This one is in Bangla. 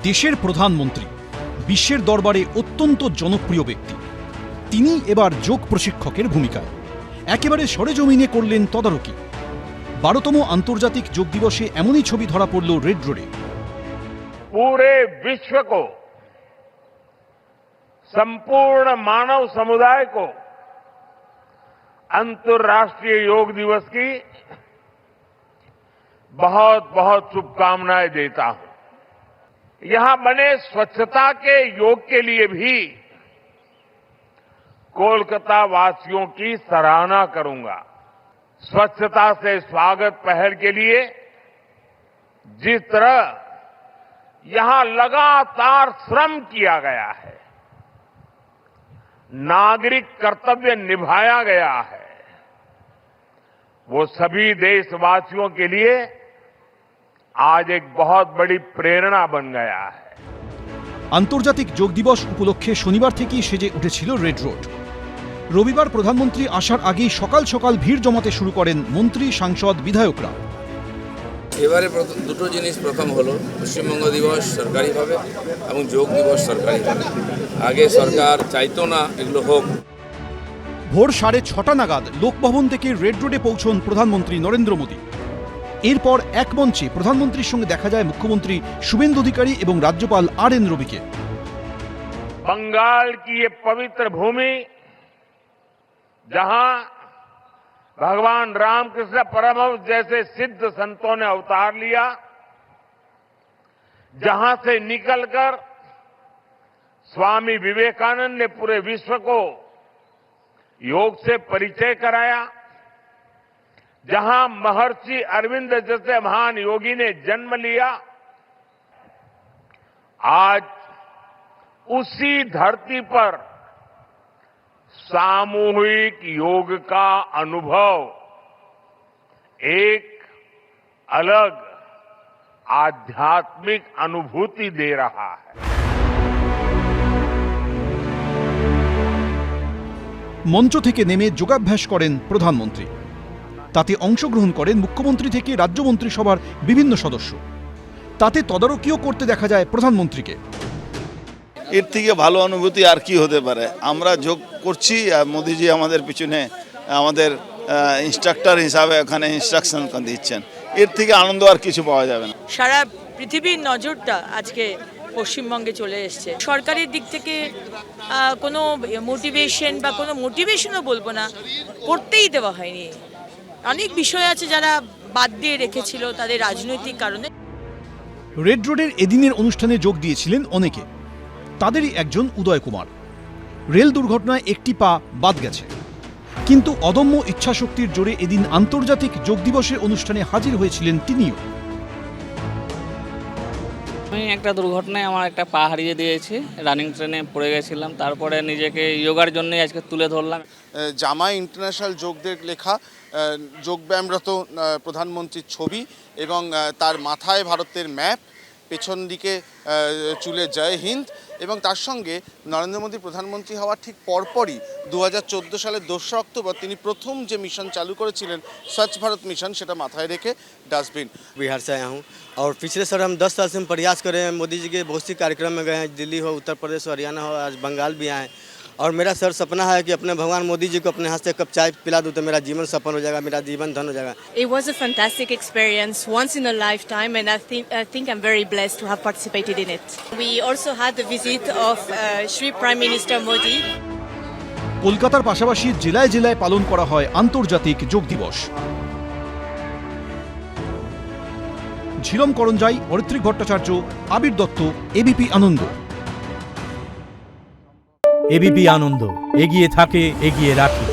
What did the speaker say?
দেশের প্রধানমন্ত্রী, বিশ্বের দরবারে অত্যন্ত জনপ্রিয় ব্যক্তি, তিনি এবার যোগ প্রশিক্ষকের ভূমিকায় একেবারে সরেজমিনে করলেন তদারকি। 12তম আন্তর্জাতিক যোগ দিবসে এমনই ছবি ধরা পড়ল রেড রোডে। पूरे विश्व को, संपूर्ण मानव समुदाय को अंतर्राष्ट्रीय योग दिवस की बहुत बहुत शुभकामनाएं देता हूं। यहां बने स्वच्छता के योग के लिए भी कोलकाता वासियों की सराहना करूंगा। स्वच्छता से स्वागत पहल के लिए जिस तरह यहां लगातार श्रम किया गया है, नागरिक कर्तव्य निभाया गया है, वो सभी देशवासियों के लिए आज एक बहुत बड़ी प्रेरणा बन गया है। আন্তর্জাতিক যোগ দিবস উপলক্ষে শনিবার থেকেই সেজে উঠেছিল রেড রোড। রবিবার প্রধানমন্ত্রী আসার আগেই সকাল সকাল ভিড় জমাতে শুরু করেন মন্ত্রী, সাংসদ, বিধায়করা। এবারে দুটো জিনিস প্রথম হলো, পশ্চিমবঙ্গ দিবস সরকারিভাবে এবং যোগ দিবস সরকারিভাবে। আগে সরকার চাইতো না এগুলো হোক। ভোর 6:30 নাগাদ লোকভবন থেকে রেড রোডে পৌঁছন প্রধানমন্ত্রী নরেন্দ্র মোদী। এরপর এক মঞ্চে প্রধানমন্ত্রীর সঙ্গে দেখা যায় মুখ্যমন্ত্রী শুভেন্দু অধিকারী এবং রাজ্যপাল RN রবিকে। बंगाल की ये पवित्र भूमि, जहां भगवान रामकृष्ण परमहंस जैसे सिद्ध संतों ने अवतार लिया, जहां से निकलकर स्वामी विवेकानंद ने पूरे विश्व को योग से परिचय कराया, जहां महर्षि अरविंद जैसे महान योगी ने जन्म लिया, आज उसी धरती पर सामूहिक योग का अनुभव एक अलग आध्यात्मिक अनुभूति दे रहा है। মঞ্চ থেকে নেমে যোগাভ্যাস করেন প্রধানমন্ত্রী। তাতে অংশগ্রহণ করেন মুখ্যমন্ত্রী থেকে রাজ্যমন্ত্রিসভার বিভিন্ন সদস্য। তাতে তদারকিও করতে দেখা যায় প্রধানমন্ত্রীকে। এর থেকে ভালো অনুভূতি আর কি হতে পারে? আমরা যোগ করছি আর মোদিজি আমাদের পিছনে আমাদের ইনস্ট্রাক্টর হিসাবে ওখানে ইনস্ট্রাকশন দিচ্ছেন। এর থেকে আনন্দ আর কিছু পাওয়া যাবে না। সারা পৃথিবীর নজরটা আজকে পশ্চিমবঙ্গে চলে এসছে। সরকারের দিক থেকে কোনো মোটিভেশন বা কোনো মোটিভেশনও বলবো না, করতেই দেওয়া হয়নি। অনেক বিষয় আছে যারা বাদ দিয়ে রেখেছিল তাদের রাজনৈতিক কারণে। রেড রোডের এদিনের অনুষ্ঠানে যোগ দিয়েছিলেন অনেকে। তাদেরই একজন উদয় কুমার। রেল দুর্ঘটনায় একটি পা বাদ গেছে, কিন্তু অদম্য ইচ্ছাশক্তির জোরে এদিন আন্তর্জাতিক যোগ দিবসের অনুষ্ঠানে হাজির হয়েছিলেন তিনিও। আমি একটা দুর্ঘটনায় আমার একটা পা হারিয়ে দিয়েছি, রানিং ট্রেনে পড়ে গেছিলাম। তারপরে নিজেকে যোগার জন্যই আজকে তুলে ধরলাম। জামাই ইন্টারন্যাশনাল যোগদের লেখা যোগব্যায়ামরত প্রধানমন্ত্রীর ছবি এবং তার মাথায় ভারতের ম্যাপ, পেছন দিকে চুলে জয় হিন্দ, এবং তার সঙ্গে নরেন্দ্র মোদী প্রধানমন্ত্রী হওয়ার ঠিক পরপরই 2014 সালের 2 অক্টোবর তিনি প্রথম যে মিশন চালু করেছিলেন স্বচ্ছ ভারত মিশন, সেটা মাথায় রেখে ডাস্টবিন। बिहार से आया हूँ और पिछले साल हम 10 साल से हम प्रयास कर रहे हैं। मोदी जी के बहुत सी कार्यक्रम में गए हैं, दिल्ली हो, उत्तर प्रदेश हो, हरियाणा हो, आज बंगाल भी आए। और मेरा सर सपना है कि अपने भगवान मोदी जी को अपने हाथ से कप चाय पिला दूँ तो मेरा जीवन सफल हो जाएगा, मेरा जीवन धन हो जाएगा। It was a fantastic experience, once in a lifetime, and I think I'm very blessed to have participated in it. We also had the visit of Shri Prime Minister Modi. কলকাতার পাশাপাশি জেলায় জেলায় পালন করা হয় আন্তর্জাতিক যোগ দিবস। ঝিলম করঞ্জাই, অরিত্রিক ভট্টাচার্য, আবির দত্ত, এবিপি আনন্দ। এবিপি আনন্দ, এগিয়ে থাকে, এগিয়ে রাখে।